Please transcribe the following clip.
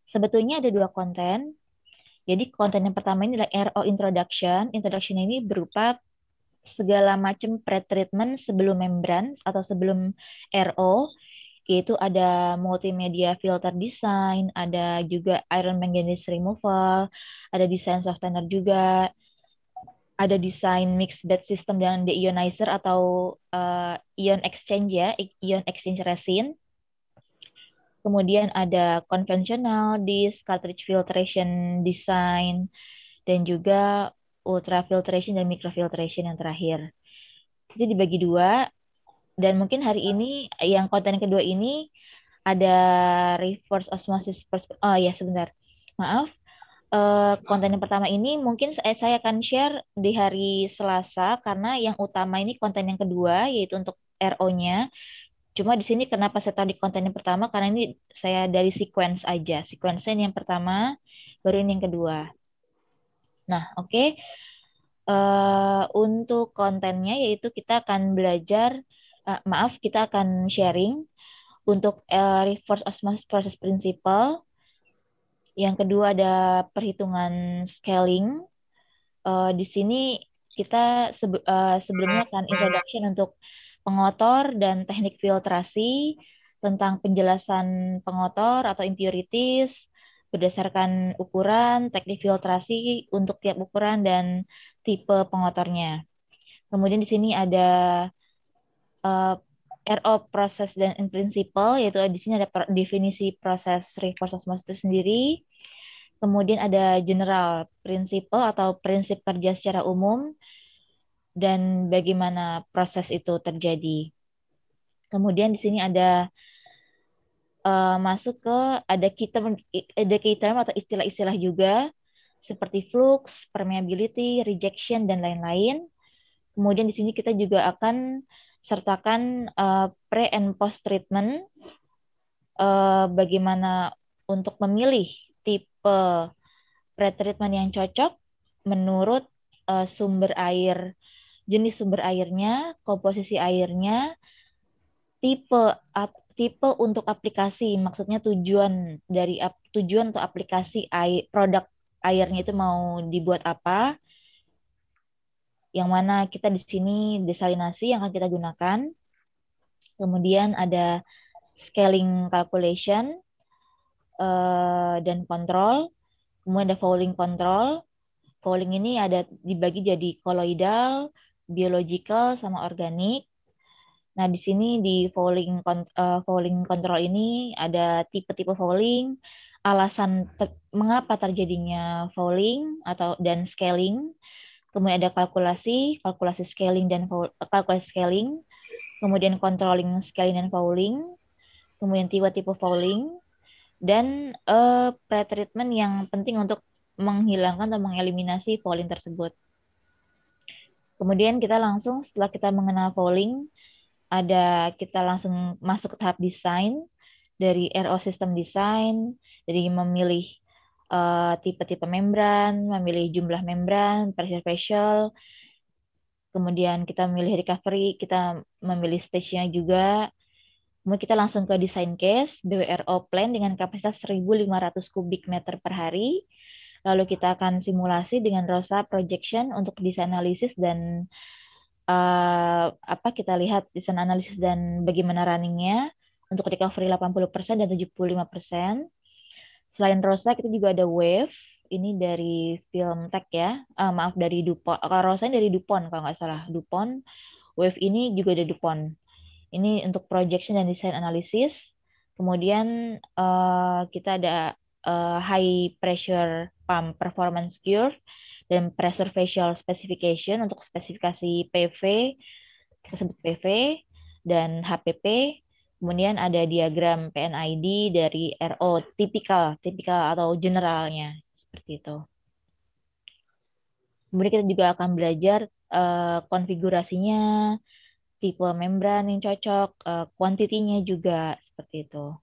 Sebetulnya ada dua konten. Jadi konten yang pertama ini adalah RO Introduction. Introduction ini berupa segala macam pretreatment sebelum membran atau sebelum RO, yaitu ada multimedia filter design, ada juga iron manganese removal, ada desain softener juga, ada desain mixed bed system dengan deionizer atau ion exchange ya, ion exchange resin. Kemudian ada konvensional disk, cartridge filtration design, dan juga ultrafiltration dan microfiltration yang terakhir. Itu dibagi dua, dan mungkin hari ini yang konten yang kedua ini ada reverse osmosis. Oh ya, sebentar. Maaf. Konten yang pertama ini mungkin saya akan share di hari Selasa karena yang utama ini konten yang kedua yaitu untuk RO-nya. Cuma di sini kenapa saya taruh di konten yang pertama karena ini saya dari sequence aja. Sequence ini yang pertama, baru ini yang kedua. Nah, oke. Untuk kontennya yaitu kita akan belajar, maaf, kita akan sharing untuk reverse osmosis process principle. Yang kedua ada perhitungan scaling. Di sini kita sebelumnya akan introduction untuk pengotor dan teknik filtrasi, tentang penjelasan pengotor atau impurities berdasarkan ukuran, teknik filtrasi untuk tiap ukuran dan tipe pengotornya. Kemudian di sini ada eh, RO proses dan in principle, yaitu di sini ada definisi proses reverse osmosis itu sendiri. Kemudian ada general principle atau prinsip kerja secara umum dan bagaimana proses itu terjadi. Kemudian di sini ada masuk ke ada key term atau istilah-istilah juga seperti flux, permeability, rejection dan lain-lain. Kemudian di sini kita juga akan sertakan pre and post treatment, bagaimana untuk memilih tipe pretreatment yang cocok menurut sumber air, jenis sumber airnya, komposisi airnya, tipe tipe untuk aplikasi, maksudnya tujuan untuk aplikasi air, produk airnya itu mau dibuat apa, yang mana kita di sini desalinasi yang akan kita gunakan. Kemudian ada scaling calculation dan kontrol. Kemudian ada fouling control. Fouling ini ada dibagi jadi koloidal, biological, sama organik. Nah, di sini di fouling control ini ada tipe-tipe fouling, alasan mengapa terjadinya fouling atau dan scaling. Kemudian ada kalkulasi, kalkulasi scaling dan kalkulasi scaling, kemudian controlling scaling dan fouling, kemudian tipe-tipe fouling, dan pretreatment yang penting untuk menghilangkan atau mengeliminasi fouling tersebut. Kemudian kita langsung setelah kita mengenal fouling, kita langsung masuk ke tahap desain dari RO system design, dari memilih tipe-tipe membran, memilih jumlah membran, pressure vessel, kemudian kita memilih recovery, kita memilih stage-nya juga. Kemudian kita langsung ke design case, BWRO plan dengan kapasitas 1.500 kubik meter per hari. Lalu kita akan simulasi dengan ROSA projection untuk desain analisis dan kita lihat desain analisis dan bagaimana runningnya untuk recovery 80% dan 75%. Selain ROSA, kita juga ada Wave. Ini dari film tech ya. Maaf, dari DuPont. Kalau ROSA ini dari DuPont kalau nggak salah. DuPont. Wave ini juga dari DuPont. Ini untuk projection dan desain analisis. Kemudian kita ada high pressure pump performance curve dan pressure vessel specification untuk spesifikasi PV, kita sebut PV dan HPP. Kemudian ada diagram PNID dari RO tipikal, tipikal atau generalnya seperti itu. Kemudian kita juga akan belajar konfigurasinya, tipe membran yang cocok, kuantitinya juga seperti itu.